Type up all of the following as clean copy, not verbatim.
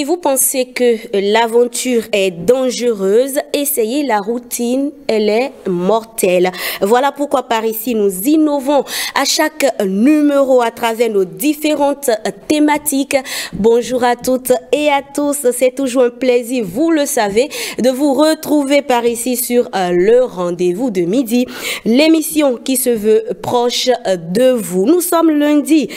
si vous pensez que l'aventure est dangereuse, essayez la routine, elle est mortelle. Voilà pourquoi par ici, nous innovons à chaque numéro à travers nos différentes thématiques. Bonjour à toutes et à tous, c'est toujours un plaisir, vous le savez, de vous retrouver par ici sur le rendez-vous de midi, l'émission qui se veut proche de vous. Nous sommes lundi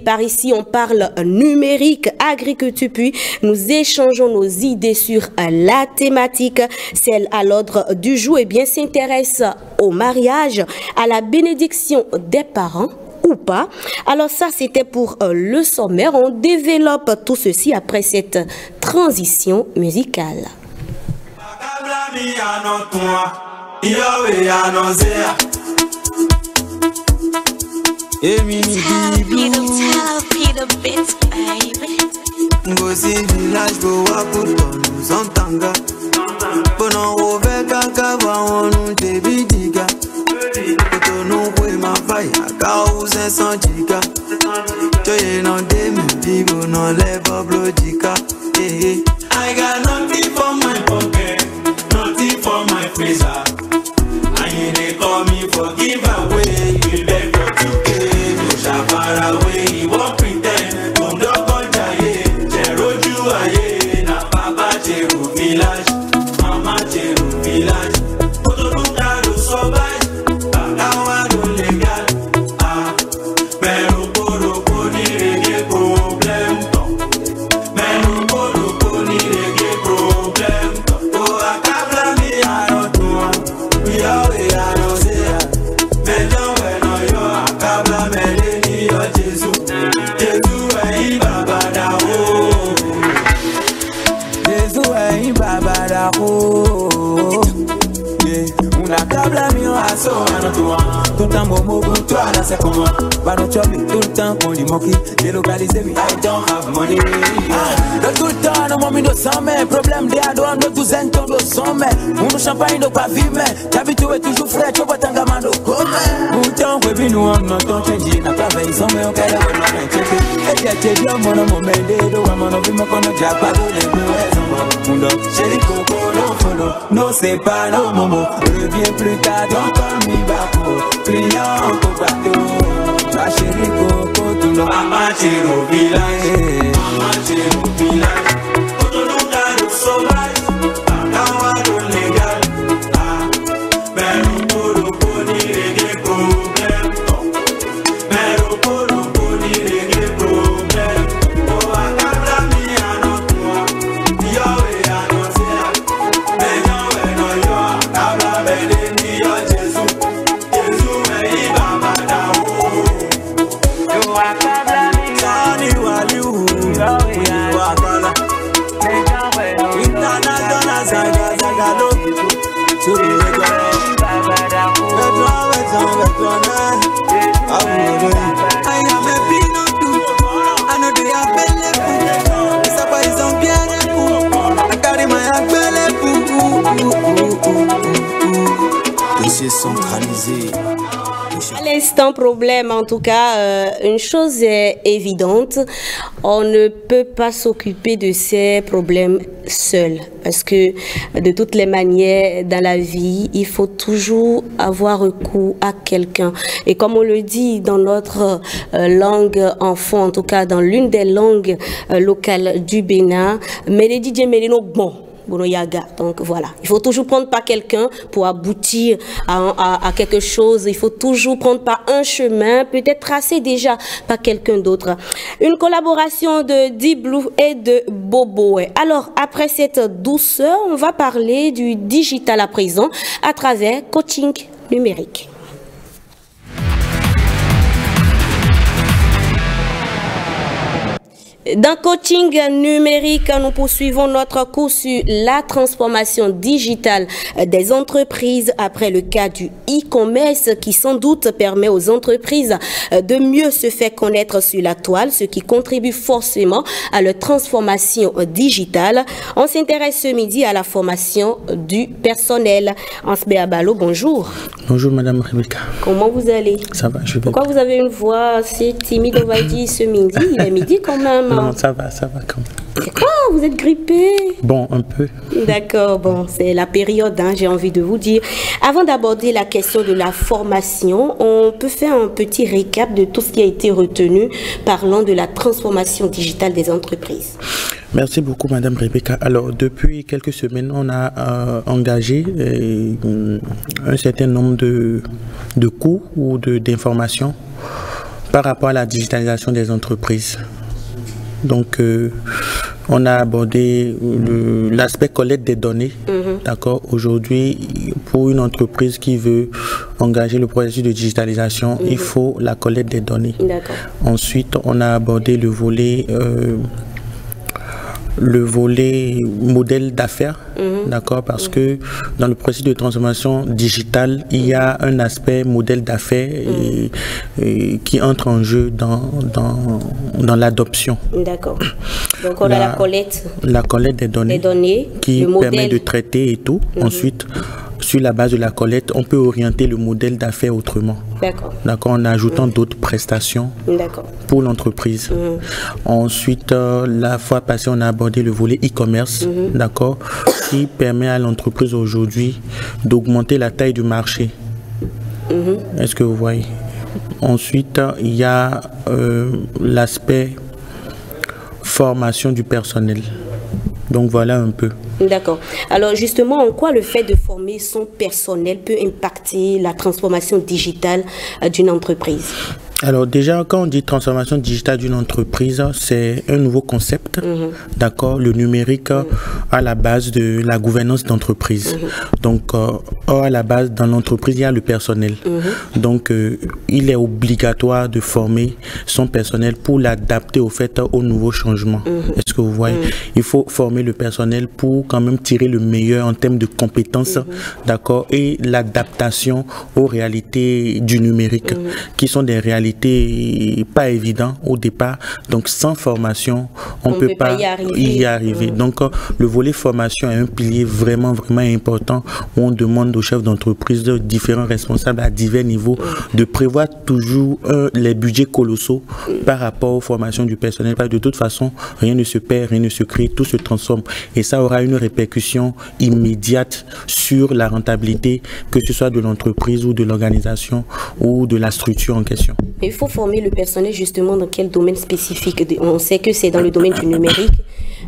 par ici, on parle numérique, agriculture, puis nous échangeons nos idées sur la thématique, celle à l'ordre du jour, et bien s'intéresse au mariage, à la bénédiction des parents ou pas. Alors ça, c'était pour le sommaire. On développe tout ceci après cette transition musicale. Ngozi village go wakutono zontanga Bono oveka kava onu tebidiga Kotono kwe mafaya kauze sanjika Choye no demi bigo no level blodika I got nothing for my pocket, nothing for my freezer And you they call me for giveaway, you beg for 2K You shall far away, you won't pretend Don't na papa cheru village, mama cheru village. Otonuka do sobaj, bagawa do legal. Pero poro ni rege problem to. Pero poro ni rege problem to. O akabla mi arotua, we are zea. Mejo no yo akabla mele ni yo Jesu. Jesu e baba da o. Babada oh una cabla mi aso anotua tout le temps momo pour toi là c'est comment pas no chubby tout le temps qu'on dit moki délocalisé me I don't have money de tout le temps no mommy do sans mais problème des ado no tous en ton do sans mais mon champagne do pas vivre t'habitué toujours frais tu vas tangamando comme pourtant we bi nous on ton change na pas veille sans mais on kala no check et tu dis mon moment do mon vi mo kono japa do les mundo chéri coco no follow no c'est pas no momo reviens plus tard donc comme mi bako client au bateau ma chéri coco tu no mama chéro village otonuka do sauvage akawa do legal pero poro ni rege problem pero poro ni rege problem o akabla mi anotua yo centralisé. À l'instant problème, en tout cas, une chose est évidente, on ne peut pas s'occuper de ces problèmes seul, parce que de toutes les manières, dans la vie, il faut toujours avoir recours à quelqu'un. Et comme on le dit dans notre langue enfant, en tout cas dans l'une des langues locales du Bénin, Mélodie Dieu Mélino bon. Donc voilà, il faut toujours prendre par quelqu'un pour aboutir à quelque chose. Il faut toujours prendre par un chemin, peut-être tracé déjà par quelqu'un d'autre. Une collaboration de Diblou et de Boboé. Alors, après cette douceur, on va parler du digital à présent à travers coaching numérique. Dans coaching numérique, nous poursuivons notre cours sur la transformation digitale des entreprises après le cas du e-commerce qui sans doute permet aux entreprises de mieux se faire connaître sur la toile, ce qui contribue forcément à leur transformation digitale. On s'intéresse ce midi à la formation du personnel. Ansbé Abalo, bonjour. Bonjour Madame Rebecca. Comment vous allez? Ça va, je vais bien. Pourquoi vous avez une voix assez timide, on va dire, ce midi? Il est midi quand même. Non, ça va quand même. C'est quoi? vous êtes grippé? Bon, un peu. D'accord, bon, c'est la période, hein, j'ai envie de vous dire. Avant d'aborder la question de la formation, on peut faire un petit récap de tout ce qui a été retenu parlant de la transformation digitale des entreprises. Merci beaucoup, Madame Rebecca. Alors, depuis quelques semaines, on a engagé un certain nombre de cours ou d'informations par rapport à la digitalisation des entreprises. Donc, on a abordé l'aspect collecte des données. D'accord. Aujourd'hui, pour une entreprise qui veut engager le processus de digitalisation, il faut la collecte des données. Ensuite, on a abordé le volet modèle d'affaires, d'accord, parce que dans le processus de transformation digitale, il y a un aspect modèle d'affaires qui entre en jeu dans l'adoption. D'accord. Donc on a la collecte des données qui permet de traiter et tout. Ensuite, sur la base de la collecte, on peut orienter le modèle d'affaires autrement. D'accord. En ajoutant d'autres prestations pour l'entreprise. Ensuite, la fois passée, on a abordé le volet e-commerce, d'accord, qui permet à l'entreprise aujourd'hui d'augmenter la taille du marché. Est-ce que vous voyez? Ensuite, il y a l'aspect formation du personnel. Donc voilà un peu. D'accord. Alors justement, en quoi le fait de former son personnel peut impacter la transformation digitale d'une entreprise? Alors déjà, quand on dit transformation digitale d'une entreprise, c'est un nouveau concept, d'accord, le numérique à la base de la gouvernance d'entreprise. Donc, à la base, dans l'entreprise, il y a le personnel. Donc, il est obligatoire de former son personnel pour l'adapter au fait aux nouveaux changements. Est-ce que vous voyez? Il faut former le personnel pour quand même tirer le meilleur en termes de compétences, d'accord, et l'adaptation aux réalités du numérique, qui sont des réalités pas évident au départ, donc sans formation on peut pas y arriver. Donc le volet formation est un pilier vraiment important où on demande aux chefs d'entreprise, de différents responsables à divers niveaux, de prévoir toujours les budgets colossaux par rapport aux formations du personnel, parce que de toute façon rien ne se perd, rien ne se crée, tout se transforme, et ça aura une répercussion immédiate sur la rentabilité, que ce soit de l'entreprise ou de l'organisation ou de la structure en question. Il faut former le personnel justement dans quel domaine spécifique? On sait que c'est dans le domaine du numérique,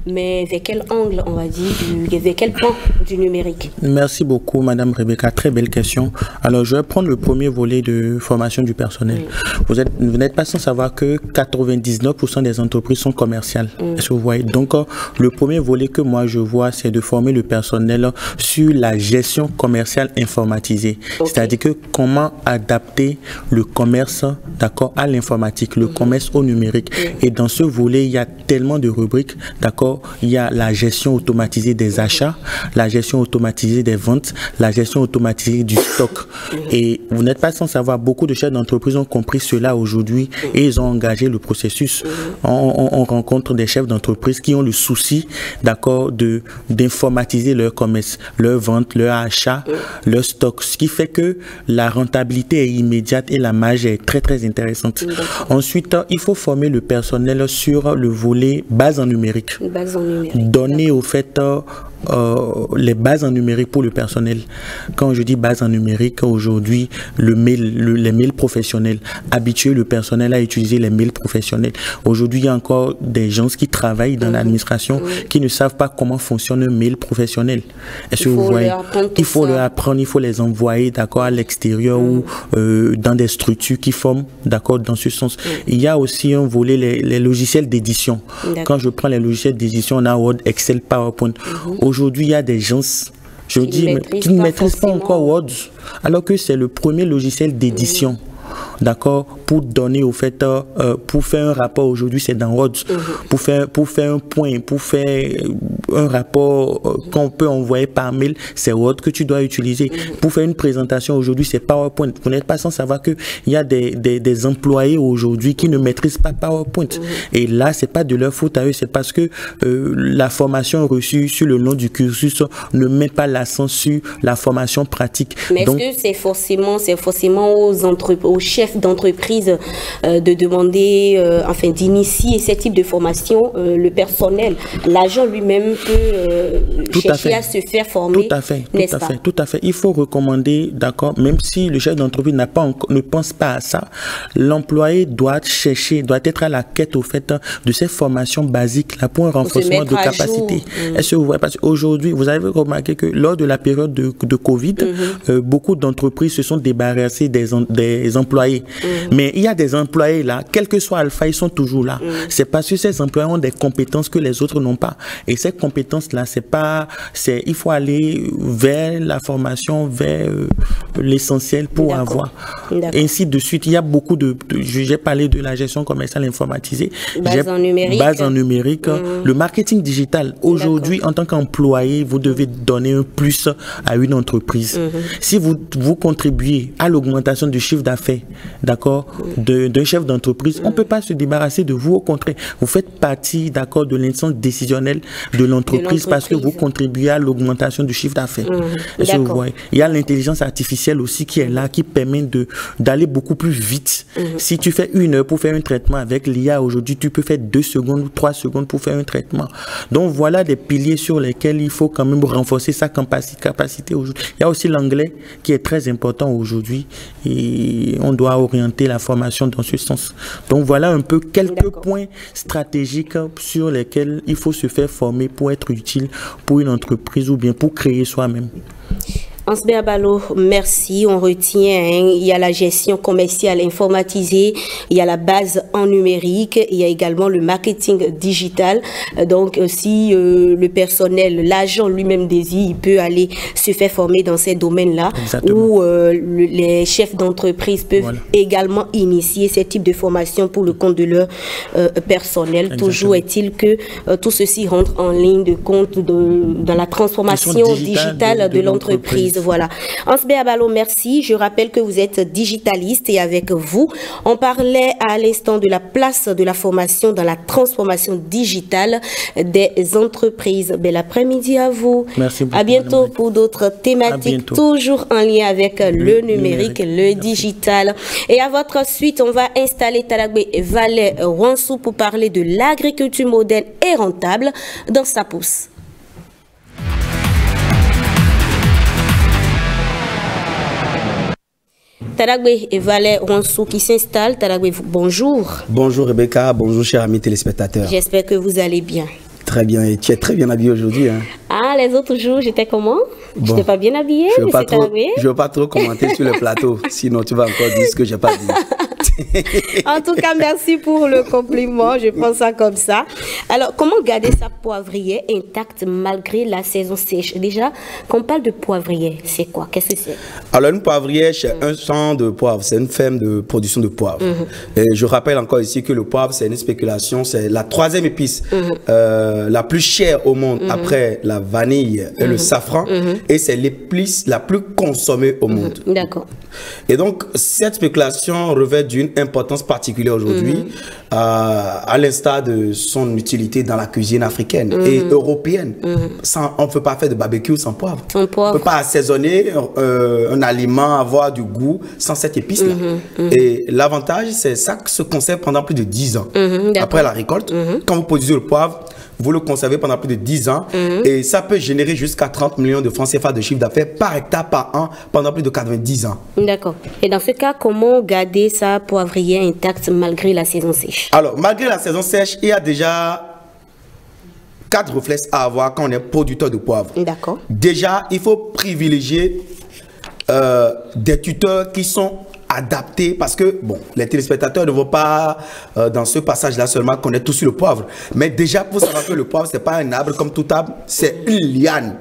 mais vers quel angle, on va dire, vers quel pan du numérique? Merci beaucoup, Madame Rebecca. Très belle question. Alors, je vais prendre le premier volet de formation du personnel. Vous n'êtes pas sans savoir que 99% des entreprises sont commerciales. Est-ce que vous voyez? Donc, le premier volet que moi je vois, c'est de former le personnel sur la gestion commerciale informatisée. C'est-à-dire que comment adapter le commerce, d'accord, à l'informatique, le commerce au numérique. Et dans ce volet, il y a tellement de rubriques, d'accord. Il y a la gestion automatisée des achats, la gestion automatisée des ventes, la gestion automatisée du stock. Et vous n'êtes pas sans savoir, beaucoup de chefs d'entreprise ont compris cela aujourd'hui et ils ont engagé le processus. On rencontre des chefs d'entreprise qui ont le souci, d'accord, d'informatiser leur commerce, leur vente, leur achat, leur stock, ce qui fait que la rentabilité est immédiate et la marge est très intéressante. Ensuite, il faut former le personnel sur le volet base en numérique. Donner au fait les bases en numérique pour le personnel. Quand je dis base en numérique, aujourd'hui, les mails professionnels, habituer le personnel à utiliser les mails professionnels. Aujourd'hui, il y a encore des gens qui travaillent dans l'administration qui ne savent pas comment fonctionne un mail professionnel. Est-ce que vous voyez? Il faut leur apprendre, il faut les envoyer, d'accord, à l'extérieur ou dans des structures qui forment, d'accord, dans ce sens. Il y a aussi un volet, les logiciels d'édition. Quand je prends les logiciels d'édition, on a Word, Excel, PowerPoint. Aujourd'hui, il y a des gens, je dis, qui ne maîtrisent pas encore Word, alors que c'est le premier logiciel d'édition. D'accord, pour donner au fait, pour faire un rapport aujourd'hui, c'est dans Word. Pour faire un point, pour faire un rapport qu'on peut envoyer par mail, c'est Word que tu dois utiliser. Pour faire une présentation aujourd'hui, c'est PowerPoint. Vous n'êtes pas sans savoir qu'il y a des employés aujourd'hui qui ne maîtrisent pas PowerPoint. Et là, c'est pas de leur faute à eux, c'est parce que la formation reçue sur le long du cursus ne met pas l'accent sur la formation pratique. Mais est-ce que c'est forcément aux chefs chef d'entreprise de demander, enfin d'initier ce type de formation, le personnel, l'agent lui-même peut chercher à se faire former. Tout à fait, tout à fait. Il faut recommander, d'accord, même si le chef d'entreprise ne pense pas à ça, l'employé doit être à la quête au fait de ces formations basiques là pour un renforcement de capacité. Est-ce que vous voyez, parce qu'aujourd'hui, vous avez remarqué que lors de la période de Covid, beaucoup d'entreprises se sont débarrassées des employés. Mais il y a des employés là, quel que soit Alpha, ils sont toujours là. C'est parce que ces employés ont des compétences que les autres n'ont pas. Et ces compétences-là, il faut aller vers la formation, vers l'essentiel pour avoir. Et ainsi de suite. Il y a beaucoup j'ai parlé de la gestion commerciale informatisée. Base en numérique. Le marketing digital. Aujourd'hui, en tant qu'employé, vous devez donner un plus à une entreprise. Si vous contribuez à l'augmentation du chiffre d'affaires, d'accord, d'un chef d'entreprise, on ne peut pas se débarrasser de vous. Au contraire, vous faites partie, d'accord, de l'instance décisionnelle de l'entreprise parce que vous contribuez à l'augmentation du chiffre d'affaires. Il y a l'intelligence artificielle aussi qui est là, qui permet d'aller beaucoup plus vite. Si tu fais 1 heure pour faire un traitement avec l'IA aujourd'hui, tu peux faire 2 secondes ou 3 secondes pour faire un traitement. Donc voilà des piliers sur lesquels il faut quand même renforcer sa capacité aujourd'hui. Il y a aussi l'anglais qui est très important aujourd'hui et on doit orienter la formation dans ce sens. Donc voilà un peu quelques points stratégiques sur lesquels il faut se faire former pour être utile pour une entreprise ou bien pour créer soi-même. Ansbert Balo, merci. On retient, il y a la gestion commerciale informatisée, il y a la base en numérique, il y a également le marketing digital. Donc, si le personnel, l'agent lui-même désire, il peut aller se faire former dans ces domaines-là, où les chefs d'entreprise peuvent également initier ce type de formation pour le compte de leur personnel. Toujours est-il que tout ceci rentre en ligne de compte dans la transformation digitale de l'entreprise. Voilà. Ansbert Balo, merci. Je rappelle que vous êtes digitaliste et avec vous, on parlait à l'instant de la place de la formation dans la transformation digitale des entreprises. Bel après-midi à vous. Merci beaucoup. À bientôt pour d'autres thématiques, toujours en lien avec le numérique, le digital. Et à votre suite, on va installer Taragbe Valais Wansou pour parler de l'agriculture moderne et rentable dans sa pousse. Taragbe et Valais Wansou qui s'installe. Taragbe, bonjour. Bonjour Rebecca, bonjour chers amis téléspectateurs. J'espère que vous allez bien. Très bien, et tu es très bien habillé aujourd'hui. Hein. Ah, les autres jours, j'étais comment? Bon. Je n'étais pas bien habillée, je ne veux pas trop commenter sur le plateau, sinon tu vas encore dire ce que je n'ai pas dit. En tout cas, merci pour le compliment, je prends ça comme ça. Alors, comment garder sa poivrière intacte malgré la saison sèche? Déjà, quand on parle de poivrière, c'est quoi? Qu'est-ce que c'est? Alors, une poivrière, c'est un champ de poivre, c'est une ferme de production de poivre. Et je rappelle encore ici que le poivre, c'est une spéculation, c'est la 3e épice la plus chère au monde après la vanille et le safran, et c'est l'épice la plus consommée au monde. D'accord. Et donc, cette spéculation revêt d'une importance particulière aujourd'hui, à l'instar de son utilité dans la cuisine africaine et européenne. On ne peut pas faire de barbecue sans poivre. On ne peut pas assaisonner un aliment, avoir du goût sans cette épice-là. Et l'avantage, c'est ça que se conserve pendant plus de 10 ans. Après la récolte, quand vous produisez le poivre, vous le conservez pendant plus de 10 ans et ça peut générer jusqu'à 30 millions de francs CFA de chiffre d'affaires par hectare par an pendant plus de 90 ans. D'accord. Et dans ce cas, comment garder sa poivrière intacte malgré la saison sèche? Alors, malgré la saison sèche, il y a déjà 4 réflexes à avoir quand on est producteur de poivre. D'accord. Déjà, il faut privilégier des tuteurs qui sont adapté parce que, bon, les téléspectateurs ne vont pas dans ce passage-là seulement connaître tout sur le poivre. Mais déjà, pour savoir que le poivre, ce n'est pas un arbre comme tout arbre, c'est une liane.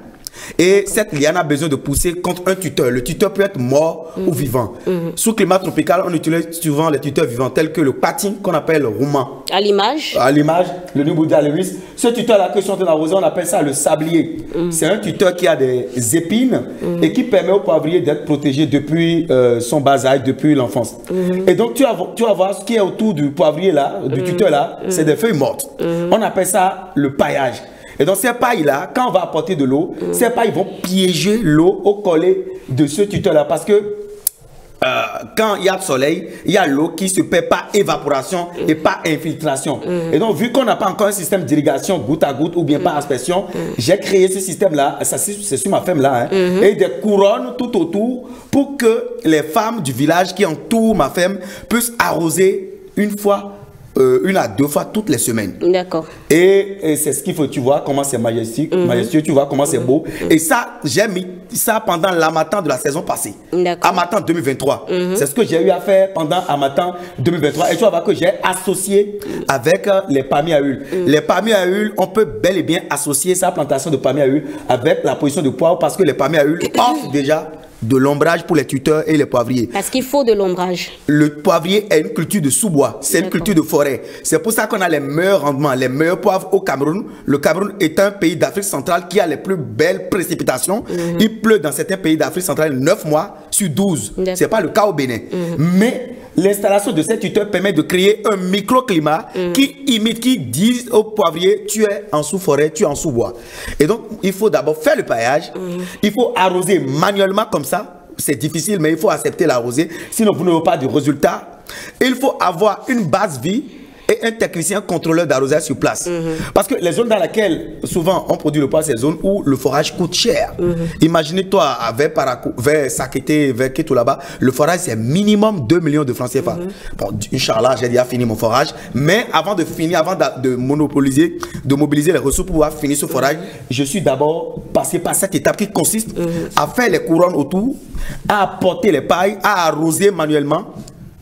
Et cette liane a besoin de pousser contre un tuteur. Le tuteur peut être mort ou vivant. Sous climat tropical, on utilise souvent les tuteurs vivants tels que le patin qu'on appelle le rouman. À l'image? À l'image, le Nubuda lewis. Ce tuteur-là que sont en arrosé, on appelle ça le sablier. C'est un tuteur qui a des épines et qui permet au poivrier d'être protégé depuis son bas âge, depuis l'enfance. Et donc, tu vas voir ce qui est autour du poivrier là, du tuteur là, c'est des feuilles mortes. On appelle ça le paillage. Et dans ces pailles-là, quand on va apporter de l'eau, ces pailles vont piéger l'eau au collet de ce tuteur-là. Parce que quand il y a de soleil, il y a l'eau qui se perd par évaporation et par infiltration. Et donc, vu qu'on n'a pas encore un système d'irrigation goutte à goutte ou bien par aspersion, j'ai créé ce système-là, c'est sur ma ferme là, et des couronnes tout autour pour que les femmes du village qui entourent ma ferme puissent arroser une à deux fois toutes les semaines. D'accord. Et c'est ce qu'il faut, tu vois comment c'est majestique, majestueux, tu vois comment c'est beau. Et ça, j'ai mis ça pendant l'harmattan de la saison passée. Harmattan 2023. C'est ce que j'ai eu à faire pendant harmattan 2023. Et tu vas voir que j'ai associé avec les palmiers à huile. Les palmiers à huile, on peut bel et bien associer sa plantation de palmiers à huile avec la position de poivre parce que les palmiers à huile offrent déjà de l'ombrage pour les tuteurs et les poivriers. Parce qu'il faut de l'ombrage. Le poivrier est une culture de sous-bois, c'est une culture de forêt. C'est pour ça qu'on a les meilleurs rendements, les meilleurs poivres au Cameroun. Le Cameroun est un pays d'Afrique centrale qui a les plus belles précipitations. Il pleut dans certains pays d'Afrique centrale 9 mois sur 12. Ce n'est pas le cas au Bénin. Mais l'installation de ces tuteurs permet de créer un microclimat qui dit au poivrier, tu es en sous-forêt, tu es en sous-bois. Et donc, il faut d'abord faire le paillage. Il faut arroser manuellement comme ça. C'est difficile, mais il faut accepter l'arroser. Sinon, vous n'aurez pas de résultat. Il faut avoir une base vie et un technicien contrôleur d'arrosage sur place. Parce que les zones dans lesquelles souvent on produit le poivre, c'est les zones où le forage coûte cher. Imaginez-toi vers Sakété, vers Kétou là-bas, le forage c'est minimum 2 millions de francs CFA. Bon, Inch'Allah, j'ai déjà fini mon forage, mais avant de finir, avant de mobiliser les ressources pour pouvoir finir ce forage, je suis d'abord passé par cette étape qui consiste à faire les couronnes autour, à apporter les pailles, à arroser manuellement.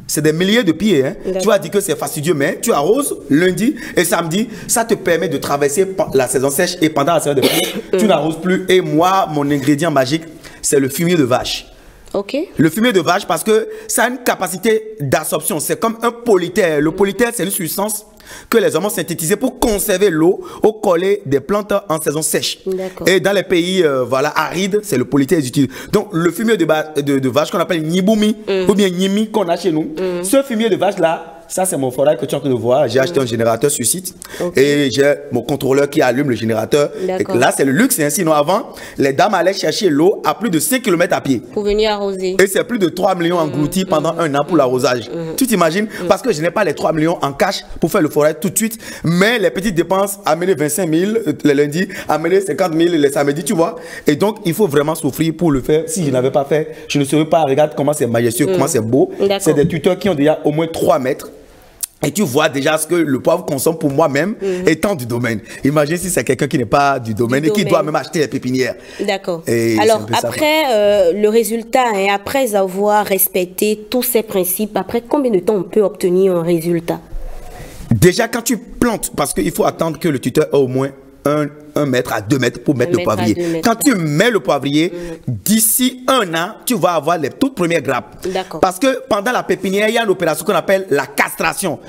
C'est des milliers de pieds. Tu vas dire que c'est fastidieux, mais tu arroses lundi et samedi. Ça te permet de traverser la saison sèche et pendant la saison de pluie, tu n'arroses plus. Et moi, mon ingrédient magique, c'est le fumier de vache. Le fumier de vache parce que ça a une capacité d'absorption. C'est comme un polytère. Le polytère, c'est une substance que les hommes ont synthétisé pour conserver l'eau au collet des plantes en saison sèche. Et dans les pays arides, c'est le polytère utile. Donc le fumier de vache qu'on appelle Niboumi ou bien Nimi qu'on a chez nous, ce fumier de vache là, ça c'est mon forage que tu es en train de voir. J'ai acheté un générateur sur site et j'ai mon contrôleur qui allume le générateur. Et là c'est le luxe. Sinon avant, les dames allaient chercher l'eau à plus de 5 km à pied. Pour venir arroser. Et c'est plus de 3 millions engloutis pendant un an pour l'arrosage. Tu t'imagines? Parce que je n'ai pas les 3 millions en cash pour faire le forage tout de suite. Mais les petites dépenses, amener 25 000 les lundis, amener 50 000 les samedis, tu vois. Et donc il faut vraiment souffrir pour le faire. Si je n'avais pas fait, je ne saurais pas. Regarde comment c'est majestueux, comment c'est beau. C'est des tuteurs qui ont déjà au moins 3 mètres. Et tu vois déjà ce que le poivre consomme pour moi-même étant du domaine. Imagine si c'est quelqu'un qui n'est pas du domaine et qui doit même acheter les pépinières. D'accord. Alors après le résultat, après avoir respecté tous ces principes, après combien de temps on peut obtenir un résultat? Déjà quand tu plantes, parce qu'il faut attendre que le tuteur ait au moins 1 mètre à 2 mètres pour mettre le poivrier. Quand tu mets le poivrier, d'ici 1 an, tu vas avoir les toutes premières grappes. Parce que pendant la pépinière, il y a une opération qu'on appelle la castration.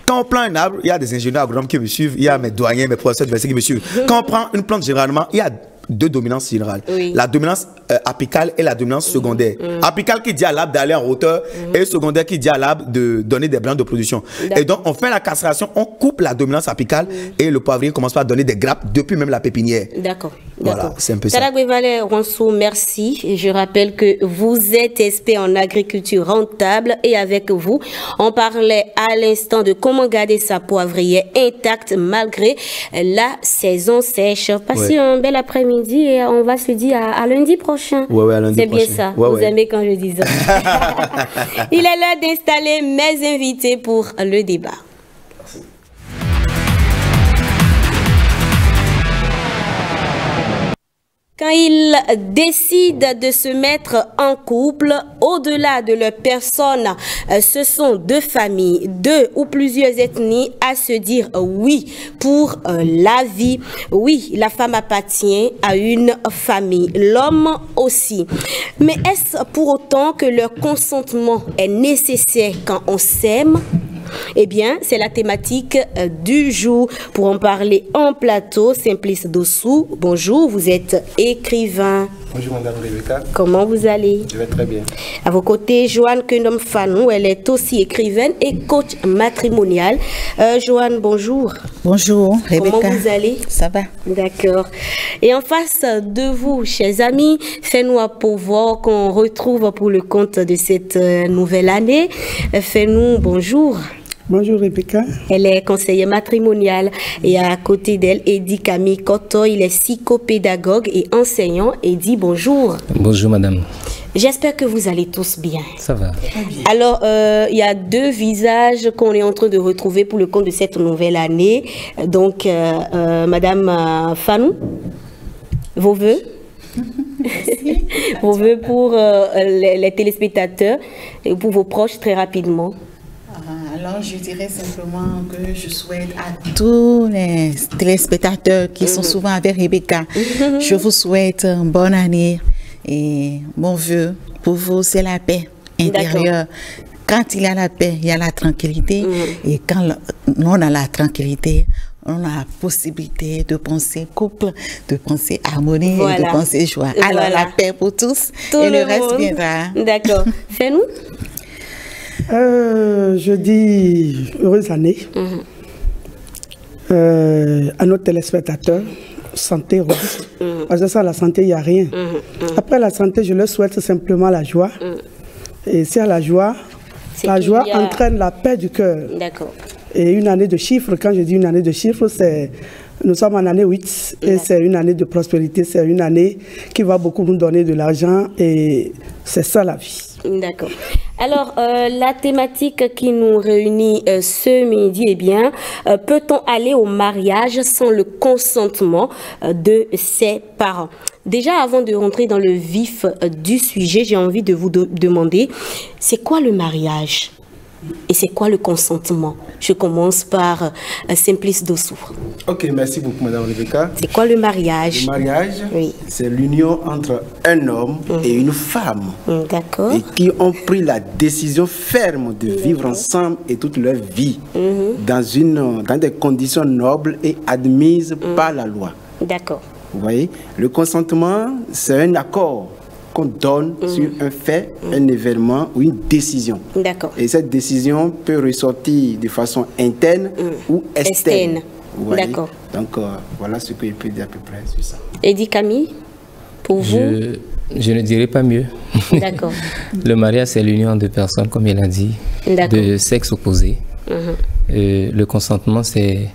Quand on plante un arbre, il y a des ingénieurs agronomes qui me suivent, il y a mes doyens, mes professeurs d'université qui me suivent. Quand on prend une plante, généralement, il y a 2 dominances générales. La dominance apicale et la dominance secondaire. Apicale qui dit à l'arbre d'aller en hauteur et secondaire qui dit à l'arbre de donner des brins de production. Et donc, on fait la castration, on coupe la dominance apicale et le poivrier commence par donner des grappes depuis même la pépinière. D'accord. Voilà, c'est un peu ça. Tadagwevale Ronso, merci. Et je rappelle que vous êtes expert en agriculture rentable et avec vous, on parlait à l'instant de comment garder sa poivrière intacte malgré la saison sèche. Passez un bel après-midi. Et on va se dire à lundi prochain. À lundi c'est bien ça. Vous aimez quand je dis ça. Il est l'heure d'installer mes invités pour le débat. Quand ils décident de se mettre en couple, au-delà de leur personne, ce sont 2 familles, 2 ou plusieurs ethnies à se dire oui pour la vie. Oui, la femme appartient à une famille, l'homme aussi. Mais est-ce pour autant que leur consentement est nécessaire quand on s'aime? Eh bien, c'est la thématique du jour. Pour en parler en plateau, Simplice Dossou, bonjour, vous êtes écrivain. Bonjour Madame Rebecca. Comment vous allez? Je vais très bien. À vos côtés, Joanne Kenom Fanou, elle est aussi écrivaine et coach matrimonial. Joanne, bonjour. Bonjour Rebecca. Comment vous allez? Ça va. D'accord. Et en face de vous, chers amis, fais-nous à pouvoir qu'on retrouve pour le compte de cette nouvelle année. Fais-nous bonjour. Bonjour Rebecca. Elle est conseillère matrimoniale et à côté d'elle, Eddie Camille Cotto, il est psychopédagogue et enseignant. Eddie, bonjour. Bonjour madame. J'espère que vous allez tous bien. Ça va. Alors, il y a deux visages qu'on est en train de retrouver pour le compte de cette nouvelle année. Donc, Madame Fanou, vos vœux. Vos vœux pour les téléspectateurs et pour vos proches très rapidement. Alors, je dirais simplement que je souhaite à tous les téléspectateurs qui sont souvent avec Rebecca, je vous souhaite une bonne année et mon vœu pour vous, c'est la paix intérieure. Quand il y a la paix, il y a la tranquillité et quand on a la tranquillité, on a la possibilité de penser couple, de penser harmonie et de penser joie. Alors, la paix pour tous et le reste viendra. D'accord. Fais-nous. Je dis heureuse année à nos téléspectateurs. Santé robuste. Parce que sans la santé, il n'y a rien. Après la santé, je leur souhaite simplement la joie. Et c'est à la joie entraîne la paix du cœur. D'accord. Et une année de chiffres, quand je dis une année de chiffres, c'est nous sommes en année 8 et c'est une année de prospérité, c'est une année qui va beaucoup nous donner de l'argent et c'est ça la vie. D'accord. Alors, la thématique qui nous réunit ce midi, eh bien, peut-on aller au mariage sans le consentement de ses parents? Déjà, avant de rentrer dans le vif du sujet, j'ai envie de vous demander, c'est quoi le mariage? Et c'est quoi le consentement? Je commence par Simplice Dossou. Ok, merci beaucoup Madame Rebecca. C'est quoi le mariage? Le mariage, c'est l'union entre un homme et une femme. D'accord. Et qui ont pris la décision ferme de vivre ensemble et toute leur vie dans des conditions nobles et admises par la loi. D'accord. Vous voyez, le consentement, c'est un accord qu'on donne sur un fait, un événement ou une décision. D'accord. Et cette décision peut ressortir de façon interne ou externe. D'accord. Donc, voilà ce que je peux dire à peu près sur ça. Eddie Camille, pour vous? Je ne dirais pas mieux. D'accord. Le mariage, c'est l'union de personnes, comme il a dit, de sexe opposé. Le consentement, c'est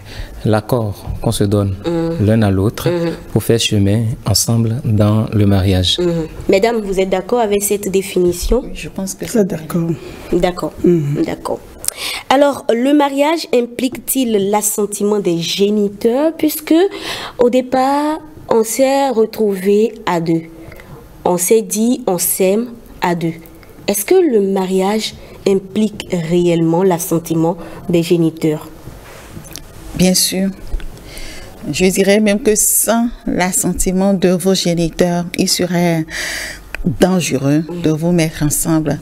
l'accord qu'on se donne l'un à l'autre pour faire chemin ensemble dans le mariage. Mesdames, vous êtes d'accord avec cette définition? Oui, je pense que c'est d'accord. D'accord. D'accord. Alors, le mariage implique-t-il l'assentiment des géniteurs, puisque au départ, on s'est retrouvés à deux. On s'est dit, on s'aime à deux. Est-ce que le mariage implique réellement l'assentiment des géniteurs? Bien sûr. Je dirais même que sans l'assentiment de vos géniteurs, il serait dangereux de vous mettre ensemble.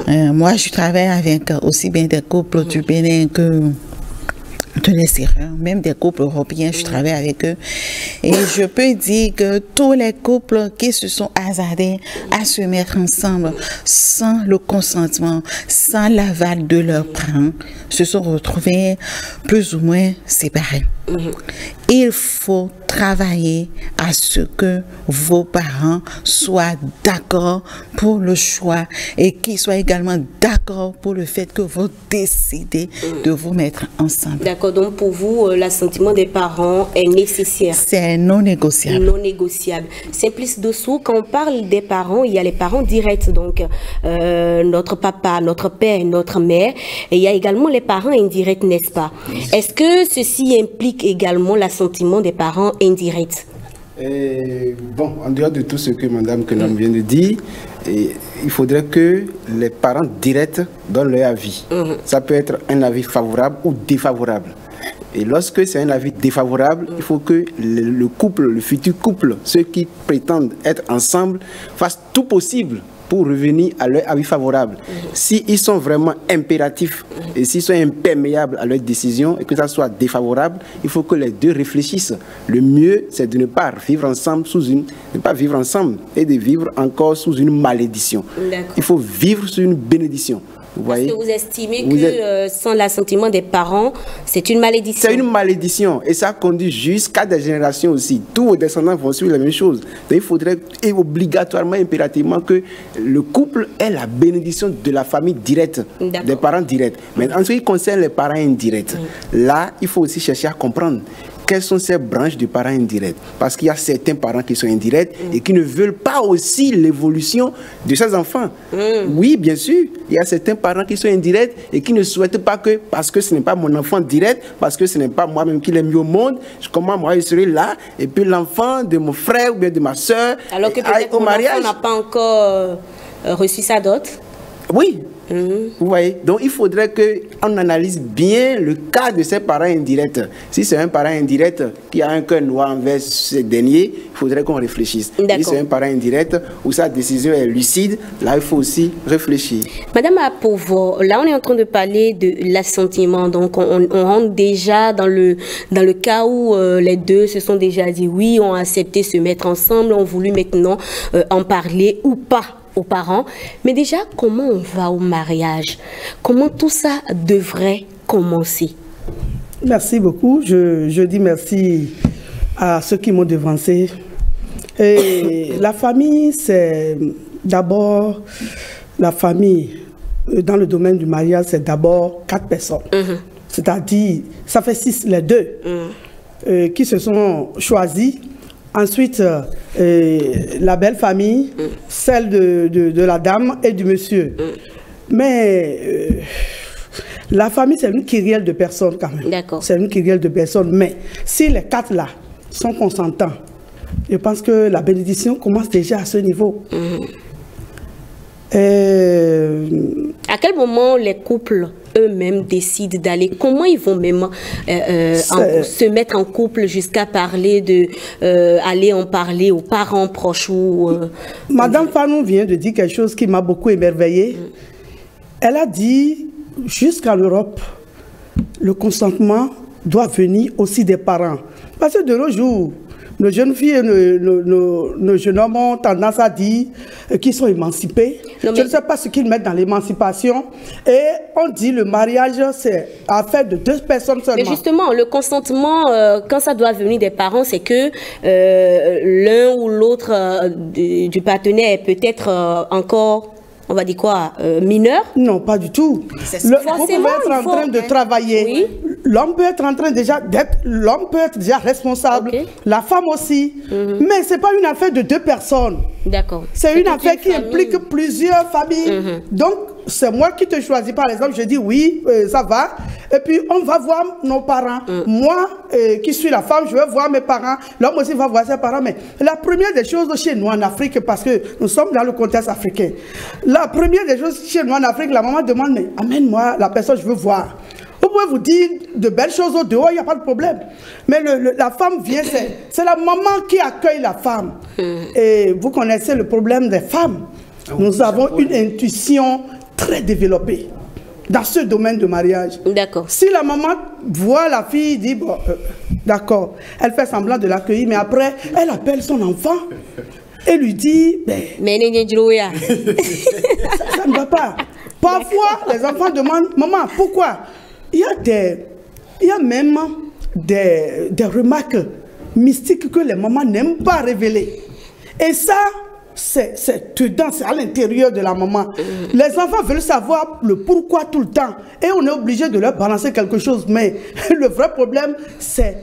Moi, je travaille avec aussi bien des couples du Bénin que de l'extérieur, même des couples européens, je travaille avec eux. Et je peux dire que tous les couples qui se sont hasardés à se mettre ensemble sans le consentement, sans l'aval de leurs parents, se sont retrouvés plus ou moins séparés. Il faut travailler à ce que vos parents soient d'accord pour le choix et qu'ils soient également d'accord pour le fait que vous décidez de vous mettre ensemble. D'accord, donc pour vous, l'assentiment des parents est nécessaire. C'est non négociable. Non négociable. Simplice Dossou, quand on parle des parents, il y a les parents directs, donc notre papa, notre père, notre mère, et il y a également les parents indirects, n'est-ce pas? Est-ce que ceci implique également l'assentiment des parents indirects? Bon, en dehors de tout ce que Mme Kenom vient de dire, il faudrait que les parents directs donnent leur avis. Ça peut être un avis favorable ou défavorable. Et lorsque c'est un avis défavorable, il faut que le couple, le futur couple, ceux qui prétendent être ensemble, fassent tout possible pour revenir à leur avis favorable. S'ils sont vraiment impératifs et s'ils sont imperméables à leur décision et que ça soit défavorable, il faut que les deux réfléchissent. Le mieux, c'est de ne pas vivre ensemble et de vivre encore sous une malédiction. Il faut vivre sous une bénédiction. Parce que vous estimez que sans l'assentiment des parents, c'est une malédiction. C'est une malédiction et ça conduit jusqu'à des générations aussi. Tous vos descendants vont suivre la même chose. Donc il faudrait obligatoirement, impérativement que le couple ait la bénédiction de la famille directe, des parents directs. Mais en ce qui concerne les parents indirects, là, il faut aussi chercher à comprendre quelles sont ces branches de parents indirects. Parce qu'il y a certains parents qui sont indirects et qui ne veulent pas aussi l'évolution de ces enfants. Oui, bien sûr, il y a certains parents qui sont indirects et qui ne souhaitent pas que, parce que ce n'est pas mon enfant direct, parce que ce n'est pas moi-même qui l'ai mis au monde, comment moi je serai là, et puis l'enfant de mon frère ou bien de ma soeur, alors que peut-être mon enfant n'a pas encore reçu sa dot. Oui. Vous voyez, donc il faudrait qu'on analyse bien le cas de ces parents indirects. Si c'est un parent indirect qui a un cœur noir envers ce dernier, il faudrait qu'on réfléchisse. Si c'est un parent indirect où sa décision est lucide, là il faut aussi réfléchir. Madame Apovo, là on est en train de parler de l'assentiment, donc on rentre déjà dans le cas où les deux se sont déjà dit oui, ont accepté se mettre ensemble, ont voulu maintenant en parler ou pas aux parents. Mais déjà, comment on va au mariage? Comment tout ça devrait commencer? Merci beaucoup. Je dis merci à ceux qui m'ont devancé. Et la famille, c'est d'abord la famille. Dans le domaine du mariage, c'est d'abord 4 personnes. C'est-à-dire, ça fait 6, les deux, qui se sont choisis. Ensuite, la belle famille, celle de la dame et du monsieur. Mais la famille, c'est une kyrielle de personnes quand même. C'est une kyrielle de personnes. Mais si les 4 là sont consentants, je pense que la bénédiction commence déjà à ce niveau. À quel moment les couples eux-mêmes décident d'aller, comment ils vont même se mettre en couple jusqu'à parler de aller en parler aux parents proches ou Madame Fanou vient de dire quelque chose qui m'a beaucoup émerveillée. Elle a dit jusqu'en Europe, le consentement doit venir aussi des parents. Parce que de nos jours, nos jeunes filles et nos jeunes hommes ont tendance à dire qu'ils sont émancipés. Je ne sais pas ce qu'ils mettent dans l'émancipation. Et on dit le mariage, c'est affaire de 2 personnes seulement. Mais justement, le consentement, quand ça doit venir des parents, c'est que l'un ou l'autre du partenaire est peut-être encore... On va dire quoi, mineur? Non, pas du tout. Vous pouvez être en train de travailler. Oui. L'homme peut être en train l'homme peut être déjà responsable. La femme aussi. Mais ce n'est pas une affaire de 2 personnes. D'accord. C'est une affaire qui implique plusieurs familles. Donc, c'est moi qui te choisis, par exemple, je dis oui, ça va. Et puis, on va voir nos parents. Moi, qui suis la femme, je vais voir mes parents. L'homme aussi va voir ses parents. Mais la première des choses chez nous en Afrique, parce que nous sommes dans le contexte africain, la première des choses chez nous en Afrique, la maman demande, mais amène-moi la personne, je veux voir. Vous pouvez vous dire de belles choses au dehors, il n'y a pas de problème. Mais la femme vient, c'est la maman qui accueille la femme. Et vous connaissez le problème des femmes. Nous avons une intuition très développée dans ce domaine de mariage. D'accord. Si la maman voit la fille, dit, bon, d'accord, elle fait semblant de l'accueillir, mais après, elle appelle son enfant et lui dit, ça ne va pas. Parfois, les enfants demandent, maman, pourquoi? Il y a même des remarques mystiques que les mamans n'aiment pas révéler. Et ça, c'est dedans, c'est à l'intérieur de la maman. Les enfants veulent savoir le pourquoi tout le temps. Et on est obligé de leur balancer quelque chose. Mais le vrai problème, c'est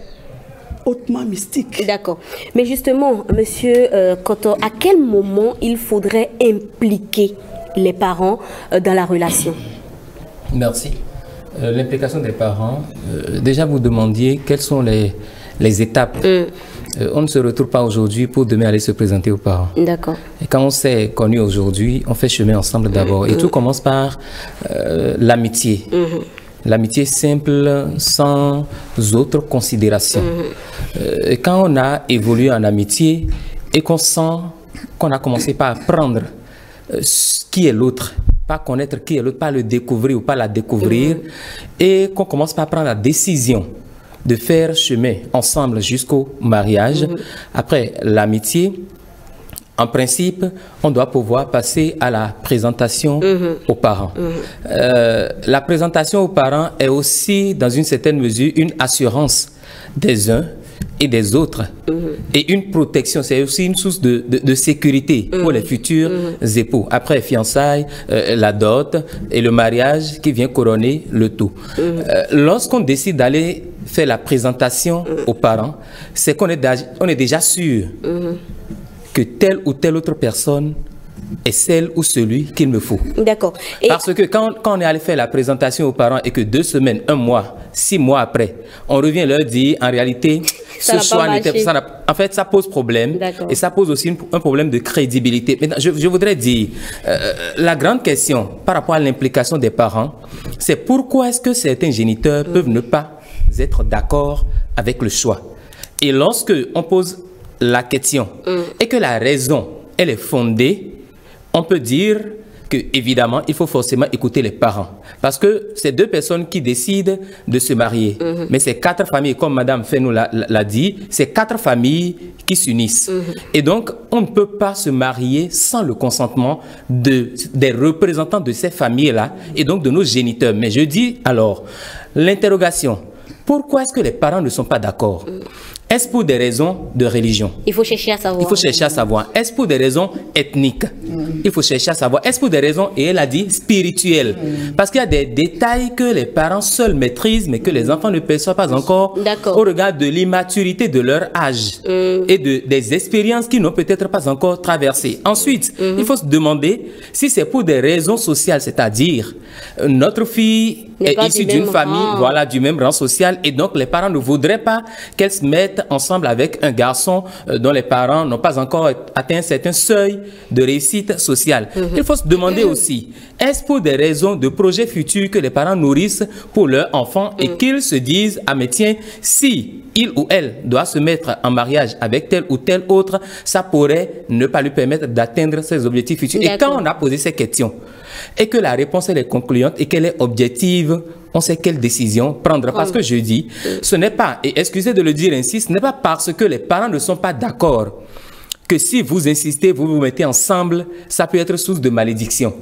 hautement mystique. D'accord. Mais justement, monsieur Koto, à quel moment il faudrait impliquer les parents dans la relation? Merci. L'implication des parents, déjà vous demandiez quelles sont les étapes. On ne se retrouve pas aujourd'hui pour demain aller se présenter aux parents. D'accord. Et quand on s'est connus aujourd'hui, on fait chemin ensemble d'abord. Et tout commence par l'amitié. L'amitié simple, sans autre considération. Et quand on a évolué en amitié et qu'on sent qu'on a commencé par prendre qui est l'autre, pas connaître qui est l'autre, pas le découvrir ou pas la découvrir, et qu'on commence par prendre la décision de faire chemin ensemble jusqu'au mariage. Après l'amitié, en principe, on doit pouvoir passer à la présentation aux parents. La présentation aux parents est aussi, dans une certaine mesure, une assurance des uns et des autres. Et une protection, c'est aussi une source de sécurité pour les futurs époux. Après fiançailles, la dot et le mariage qui vient couronner le tout. Lorsqu'on décide d'aller faire la présentation aux parents, c'est qu'on est déjà sûr que telle ou telle autre personne est celle ou celui qu'il me faut. D'accord. Parce que quand on est allé faire la présentation aux parents et que 2 semaines, 1 mois, 6 mois après, on revient leur dire, en réalité, ce choix n'était pas... En fait, ça pose problème. Et ça pose aussi un problème de crédibilité. Maintenant, je voudrais dire, la grande question par rapport à l'implication des parents, c'est pourquoi est-ce que certains géniteurs peuvent ne pas être d'accord avec le choix. Et lorsque on pose la question et que la raison, elle est fondée, on peut dire que, évidemment, il faut forcément écouter les parents. Parce que c'est 2 personnes qui décident de se marier. Mais c'est 4 familles, comme Madame Fenou l'a dit, c'est 4 familles qui s'unissent. Et donc, on ne peut pas se marier sans le consentement des représentants de ces familles-là et donc de nos géniteurs. Mais je dis alors, l'interrogation, pourquoi est-ce que les parents ne sont pas d'accord? Est-ce pour des raisons de religion? Il faut chercher à savoir. Il faut chercher à savoir. Est-ce pour des raisons ethniques? Il faut chercher à savoir. Est-ce pour des raisons, et elle a dit, spirituelles? Parce qu'il y a des détails que les parents seuls maîtrisent, mais que les enfants ne perçoivent pas encore au regard de l'immaturité de leur âge et des expériences qu'ils n'ont peut-être pas encore traversées. Ensuite, il faut se demander si c'est pour des raisons sociales, c'est-à-dire notre fille est issue d'une famille, voilà, du même rang social, et donc les parents ne voudraient pas qu'elle se mette ensemble avec un garçon dont les parents n'ont pas encore atteint un certain seuil de réussite sociale. Il faut se demander aussi, est-ce pour des raisons de projets futurs que les parents nourrissent pour leurs enfants et qu'ils se disent, ah mais tiens, si il ou elle doit se mettre en mariage avec tel ou tel autre, ça pourrait ne pas lui permettre d'atteindre ses objectifs futurs. Et quand on a posé ces questions, et que la réponse elle est concluante et qu'elle est objective, on sait quelle décision prendre. Parce que je dis, ce n'est pas, et excusez de le dire ainsi, ce n'est pas parce que les parents ne sont pas d'accord que si vous insistez, vous vous mettez ensemble, ça peut être source de malédiction.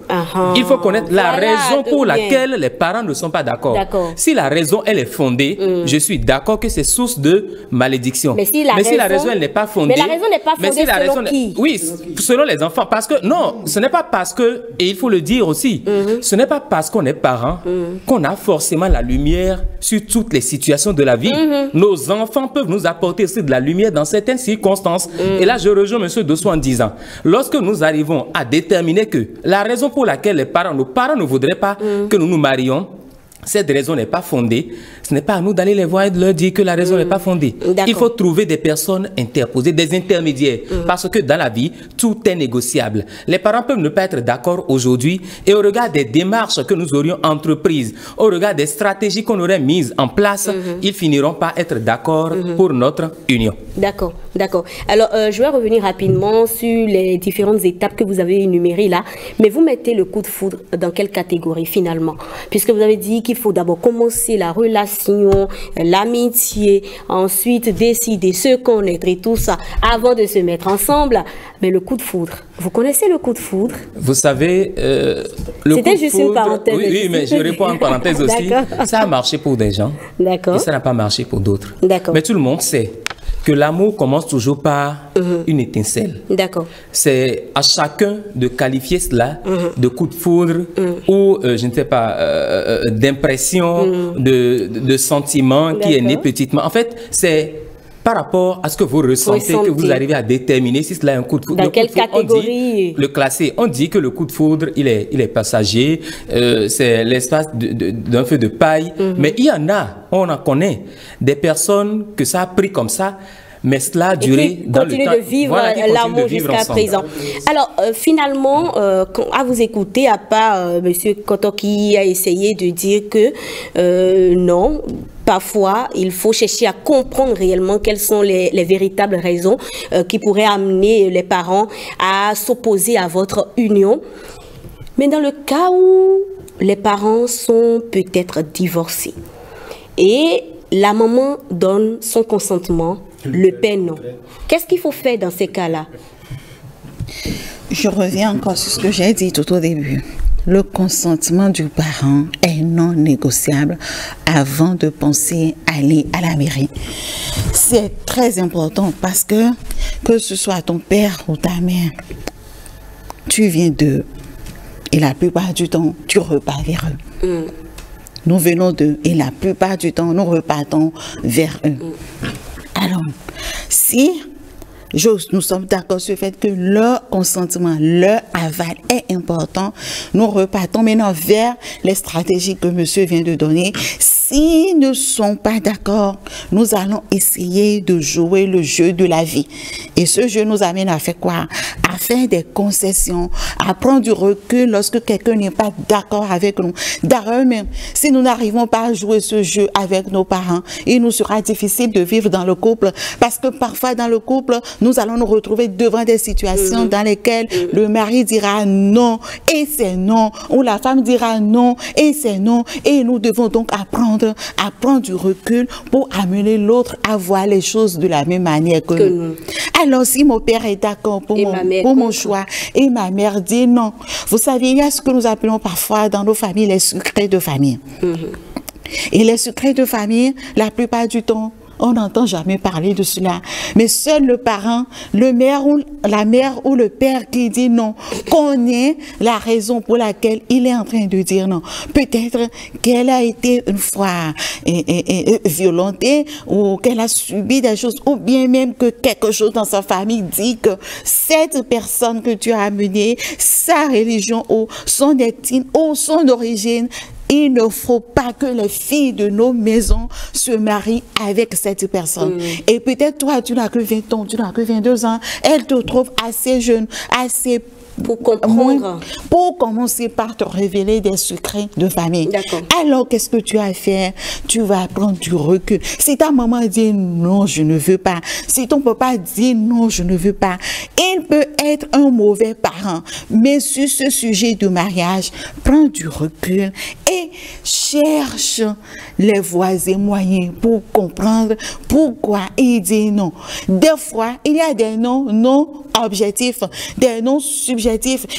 Il faut connaître la raison pour laquelle les parents ne sont pas d'accord. Si la raison, elle est fondée, je suis d'accord que c'est source de malédiction. Mais si la raison, elle n'est pas fondée... Mais la raison n'est pas fondée selon qui? Oui, selon les enfants. Parce que, non, ce n'est pas parce que, et il faut le dire aussi, ce n'est pas parce qu'on est parent qu'on a forcément la lumière sur toutes les situations de la vie. Nos enfants peuvent nous apporter aussi de la lumière dans certaines circonstances. Et là, je rejoins M. Dosso en disant, lorsque nous arrivons à déterminer que la raison pour laquelle nos parents ne voudraient pas que nous nous marions, cette raison n'est pas fondée, ce n'est pas à nous d'aller les voir et de leur dire que la raison n'est pas fondée. Il faut trouver des personnes interposées, des intermédiaires, parce que dans la vie, tout est négociable. Les parents peuvent ne pas être d'accord aujourd'hui et au regard des démarches que nous aurions entreprises, au regard des stratégies qu'on aurait mises en place, ils finiront par être d'accord pour notre union. D'accord, d'accord. Alors, je vais revenir rapidement sur les différentes étapes que vous avez énumérées là, mais vous mettez le coup de foudre dans quelle catégorie finalement? Puisque vous avez dit qu'il faut d'abord commencer la relation, l'amitié, ensuite décider, se connaître et tout ça avant de se mettre ensemble. Mais le coup de foudre, vous connaissez le coup de foudre? Vous savez, c'était juste une parenthèse. Oui, oui, mais je réponds en parenthèse aussi. Ça a marché pour des gens et ça n'a pas marché pour d'autres. Mais tout le monde sait que l'amour commence toujours par une étincelle. D'accord. C'est à chacun de qualifier cela de coup de foudre ou, je ne sais pas, d'impression, de sentiment qui est né petitement. En fait, c'est par rapport à ce que vous ressentez que vous arrivez à déterminer si cela est un coup de foudre. Dans quelle catégorie? Le classer. On dit que le coup de foudre, il est passager, c'est l'espace d'un feu de paille. Mais il y en a, on en connaît, des personnes que ça a pris comme ça, mais cela a duré dans le temps. De vivre l'amour jusqu'à présent. Alors, finalement, à vous écouter, à part M. Kotoki a essayé de dire que non, parfois, il faut chercher à comprendre réellement quelles sont les véritables raisons qui pourraient amener les parents à s'opposer à votre union. Mais dans le cas où les parents sont peut-être divorcés et la maman donne son consentement, le père non. Qu'est-ce qu'il faut faire dans ces cas-là? Je reviens encore sur ce que j'ai dit tout au début. Le consentement du parent est non négociable avant de penser aller à la mairie. C'est très important parce que ce soit ton père ou ta mère, tu viens d'eux. Et la plupart du temps, tu repars vers eux. Nous venons d'eux et la plupart du temps, nous repartons vers eux. Alors, si nous sommes d'accord sur le fait que leur consentement, leur aval est important, nous repartons maintenant vers les stratégies que monsieur vient de donner. S'ils ne sont pas d'accord, nous allons essayer de jouer le jeu de la vie. Et ce jeu nous amène à faire quoi? À faire des concessions, à prendre du recul lorsque quelqu'un n'est pas d'accord avec nous. D'ailleurs même, si nous n'arrivons pas à jouer ce jeu avec nos parents, il nous sera difficile de vivre dans le couple. Parce que parfois dans le couple, nous allons nous retrouver devant des situations dans lesquelles le mari dira non et c'est non, ou la femme dira non et c'est non. Et nous devons donc apprendre à prendre du recul pour amener l'autre à voir les choses de la même manière que nous. Alors si mon père est d'accord pour mon choix et ma mère dit non, vous savez, il y a ce que nous appelons parfois dans nos familles les secrets de famille. Et les secrets de famille, la plupart du temps, on n'entend jamais parler de cela. Mais seul le parent, la mère ou le père qui dit non, connaît la raison pour laquelle il est en train de dire non. Peut-être qu'elle a été une fois violentée ou qu'elle a subi des choses, ou bien même que quelque chose dans sa famille dit que cette personne que tu as amenée, sa religion ou son ethnie ou son origine, il ne faut pas que les filles de nos maisons se marient avec cette personne. Et peut-être toi, tu n'as que 20 ans, tu n'as que 22 ans, elle te trouve assez jeune, assez pour comprendre. Pour commencer par te révéler des secrets de famille. Alors, qu'est-ce que tu as fait? Tu vas prendre du recul. Si ta maman dit non, je ne veux pas. Si ton papa dit non, je ne veux pas. Il peut être un mauvais parent. Mais sur ce sujet de mariage, prends du recul et cherche les voies et moyens pour comprendre pourquoi il dit non. Des fois, il y a des noms non objectifs, des noms subjectifs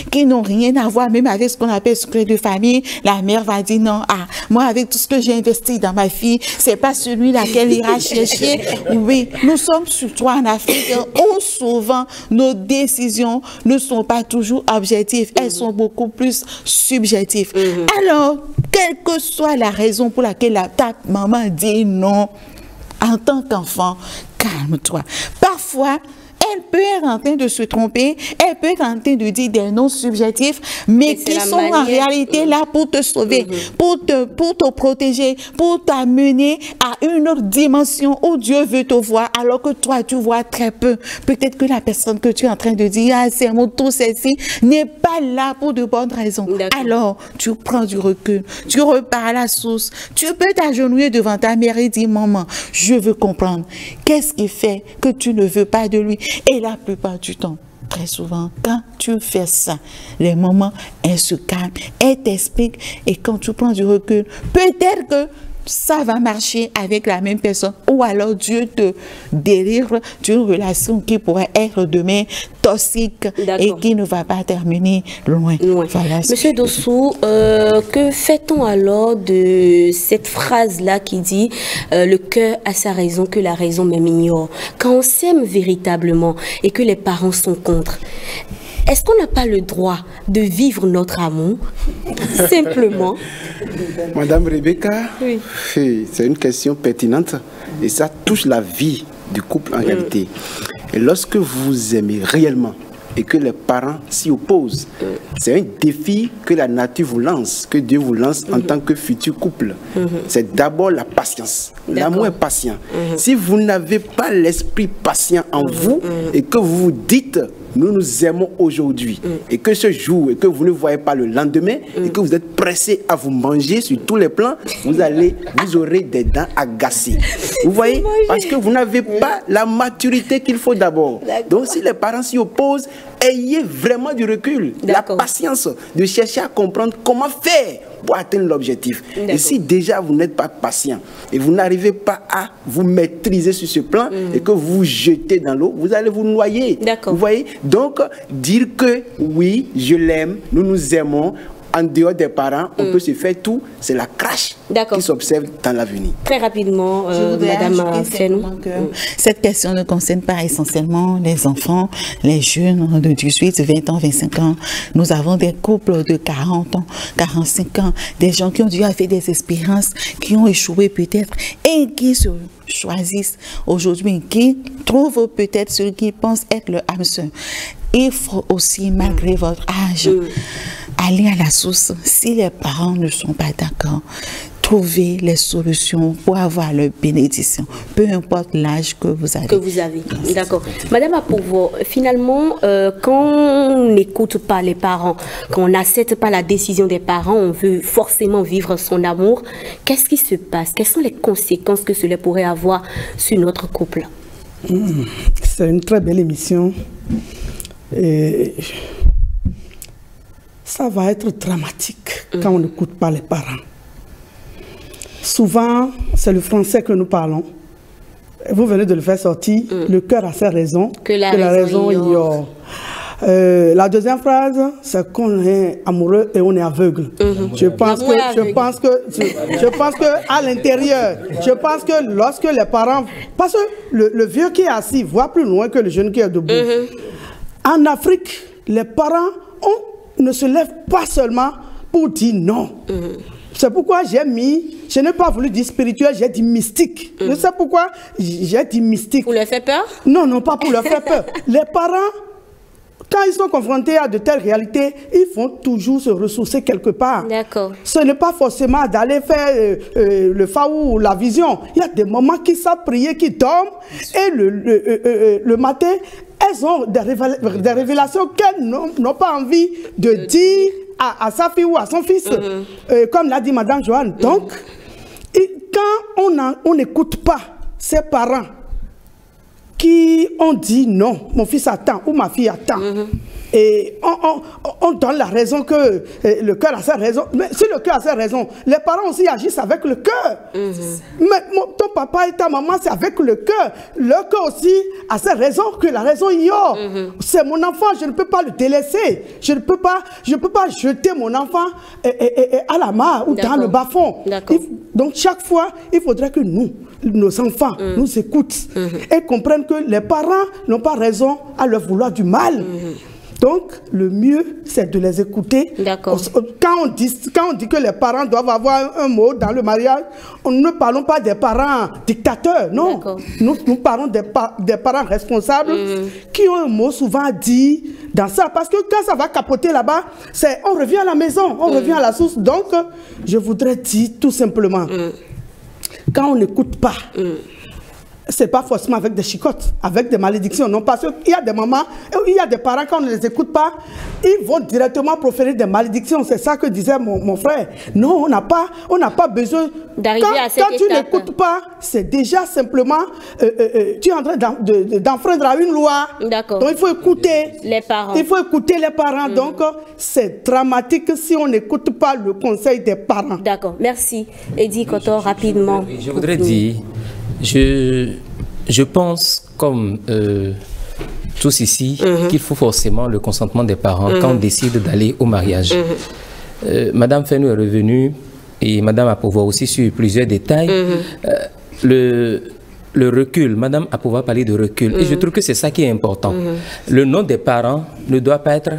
qui n'ont rien à voir même avec ce qu'on appelle secret de famille. La mère va dire non, moi avec tout ce que j'ai investi dans ma fille, c'est pas celui-là qu'elle ira chercher. Oui, nous sommes surtout en Afrique où souvent nos décisions ne sont pas toujours objectives, elles sont beaucoup plus subjectives. Alors, quelle que soit la raison pour laquelle ta maman dit non, en tant qu'enfant, calme-toi. Parfois, elle peut être en train de se tromper, elle peut être en train de dire des noms subjectifs, mais qui sont en réalité là pour te sauver, pour te protéger, pour t'amener à une autre dimension où Dieu veut te voir, alors que toi, tu vois très peu. Peut-être que la personne que tu es en train de dire, c'est mon tour, celle-ci, n'est pas là pour de bonnes raisons. Alors, tu prends du recul, tu repars à la source, tu peux t'agenouiller devant ta mère et dire, maman, je veux comprendre. Qu'est-ce qui fait que tu ne veux pas de lui? Et la plupart du temps, très souvent, quand tu fais ça, les moments, elles se calment, elles t'expliquent. Et quand tu prends du recul, peut-être que ça va marcher avec la même personne. Ou alors Dieu te délivre d'une relation qui pourrait être demain toxique et qui ne va pas terminer loin. Voilà. Monsieur Dossou, que fait-on alors de cette phrase-là qui dit le cœur a sa raison que la raison même ignore? Quand on s'aime véritablement et que les parents sont contre, est-ce qu'on n'a pas le droit de vivre notre amour simplement? Madame Rebecca, c'est une question pertinente et ça touche la vie du couple en réalité. Et lorsque vous aimez réellement, et que les parents s'y opposent. C'est un défi que la nature vous lance, que Dieu vous lance en tant que futur couple. C'est d'abord la patience. L'amour est patient. Si vous n'avez pas l'esprit patient en vous et que vous vous dites nous nous aimons aujourd'hui et que ce jour et que vous ne voyez pas le lendemain et que vous êtes pressé à vous manger sur tous les plans, vous aurez des dents agacées. Vous voyez, parce que vous n'avez pas la maturité qu'il faut d'abord. Donc si les parents s'y opposent, ayez vraiment du recul, la patience de chercher à comprendre comment faire pour atteindre l'objectif. Et si déjà vous n'êtes pas patient et vous n'arrivez pas à vous maîtriser sur ce plan et que vous vous jetez dans l'eau, vous allez vous noyer. Vous voyez? Donc, dire que oui, je l'aime, nous nous aimons, en dehors des parents, on peut se faire tout, c'est la crash qui s'observe dans l'avenir. Très rapidement, Madame Fenou. Cette question ne concerne pas essentiellement les enfants, les jeunes de 18, 20 ans, 25 ans. Nous avons des couples de 40 ans, 45 ans, des gens qui ont dû faire des expériences, qui ont échoué peut-être et qui se choisissent aujourd'hui, qui trouvent peut-être ceux qui pensent être le âme sœur. Il faut aussi, malgré votre âge, aller à la source. Si les parents ne sont pas d'accord, trouver les solutions pour avoir leur bénédiction, peu importe l'âge que vous avez. D'accord. Madame Apouvo, finalement, quand on n'écoute pas les parents, quand on n'accepte pas la décision des parents, on veut forcément vivre son amour, qu'est-ce qui se passe? Quelles sont les conséquences que cela pourrait avoir sur notre couple? C'est une très belle émission. Et ça va être dramatique quand on n'écoute pas les parents. Souvent, c'est le français que nous parlons. Vous venez de le faire sortir. Le cœur a ses raisons, que la raison ignore. La deuxième phrase, c'est qu'on est amoureux et on est aveugle. Je pense que à l'intérieur, je pense que lorsque les parents, parce que le vieux qui est assis voit plus loin que le jeune qui est debout. En Afrique, les parents ne se lèvent pas seulement pour dire non. C'est pourquoi je n'ai pas voulu dire spirituel, j'ai dit mystique. Je sais pourquoi j'ai dit mystique. Pour leur faire peur? Non, non, pas pour leur faire peur. Les parents, quand ils sont confrontés à de telles réalités, ils vont toujours se ressourcer quelque part. D'accord. Ce n'est pas forcément d'aller faire le faou ou la vision. Il y a des moments qui savent prier, qui dorment, et le matin, elles ont des révélations qu'elles n'ont pas envie de dire à sa fille ou à son fils, comme l'a dit Madame Joanne. Donc, quand on n'écoute pas ses parents qui ont dit non, mon fils attend ou ma fille attend, et on donne la raison que le cœur a ses raisons. Mais si le cœur a ses raisons, les parents aussi agissent avec le cœur. Mais ton papa et ta maman, c'est avec le cœur. Le cœur aussi a ses raisons que la raison ignore. C'est mon enfant, je ne peux pas le délaisser. Je ne peux pas jeter mon enfant à la mare ou dans le bas-fond. Donc chaque fois, il faudrait que nos enfants nous écoutent et comprennent que les parents n'ont pas raison à leur vouloir du mal. Donc, le mieux, c'est de les écouter. Quand on dit que les parents doivent avoir un mot dans le mariage, nous ne parlons pas des parents dictateurs, non. Nous parlons des parents responsables qui ont un mot souvent à dire dans ça. Parce que quand ça va capoter là-bas, on revient à la maison, on revient à la source. Donc, je voudrais dire tout simplement, quand on n'écoute pas, c'est pas forcément avec des chicottes, avec des malédictions. Non, parce qu'il y a des mamans, il y a des parents, quand on ne les écoute pas, ils vont directement proférer des malédictions. C'est ça que disait mon frère. Non, on n'a pas besoin d'arriver à cette étape. Quand tu n'écoutes pas, c'est déjà simplement, tu es en train d'enfreindre à une loi. Donc il faut écouter les parents. Il faut écouter les parents. Donc c'est dramatique si on n'écoute pas le conseil des parents. D'accord, merci. Eddie Koto, rapidement. Je voudrais dire, je pense, comme tous ici, qu'il faut forcément le consentement des parents quand on décide d'aller au mariage. Madame Fenou est revenue, et Madame Apouvo aussi sur plusieurs détails. Le recul, Madame Apouvo parler de recul, et je trouve que c'est ça qui est important. Le nom des parents ne doit pas être,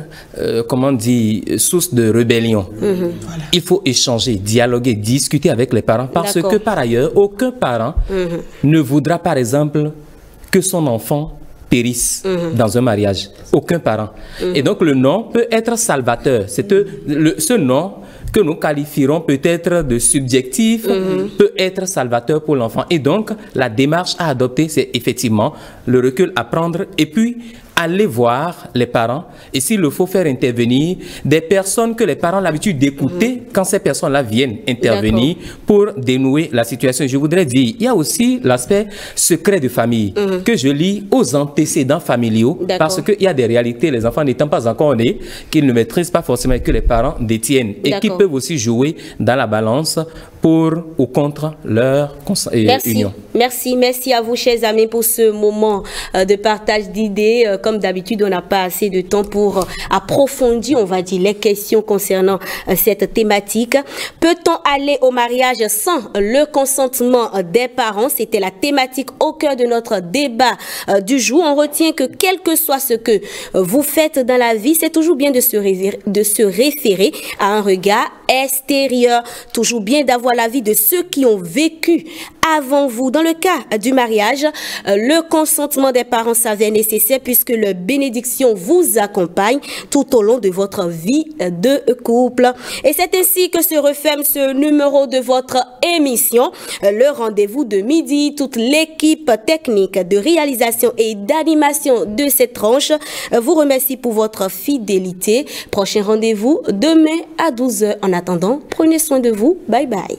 comment dire, source de rébellion. Il faut échanger, dialoguer, discuter avec les parents, parce que par ailleurs, aucun parent ne voudra, par exemple, que son enfant périsse dans un mariage. Aucun parent. Et donc le nom peut être salvateur. C'est ce nom que nous qualifierons peut-être de subjectif, peut être salvateur pour l'enfant. Et donc, la démarche à adopter, c'est effectivement le recul à prendre et puis aller voir les parents et s'il le faut faire intervenir des personnes que les parents ont l'habitude d'écouter quand ces personnes-là viennent intervenir pour dénouer la situation. Je voudrais dire, il y a aussi l'aspect secret de famille que je lis aux antécédents familiaux parce qu'il y a des réalités, les enfants n'étant pas encore nés, qu'ils ne maîtrisent pas forcément et que les parents détiennent et qui peuvent aussi jouer dans la balance pour ou contre leur union. Merci à vous, chers amis, pour ce moment de partage d'idées. Comme d'habitude, on n'a pas assez de temps pour approfondir, on va dire, les questions concernant cette thématique. Peut-on aller au mariage sans le consentement des parents? C'était la thématique au cœur de notre débat du jour. On retient que quel que soit ce que vous faites dans la vie, c'est toujours bien de se référer à un regard extérieur. Toujours bien d'avoir l'avis de ceux qui ont vécu avant vous. Dans le cas du mariage, le consentement des parents s'avère nécessaire puisque leur bénédiction vous accompagne tout au long de votre vie de couple. Et c'est ainsi que se referme ce numéro de votre émission, le rendez-vous de midi. Toute l'équipe technique de réalisation et d'animation de cette tranche vous remercie pour votre fidélité. Prochain rendez-vous demain à 12h. En attendant, prenez soin de vous. Bye bye.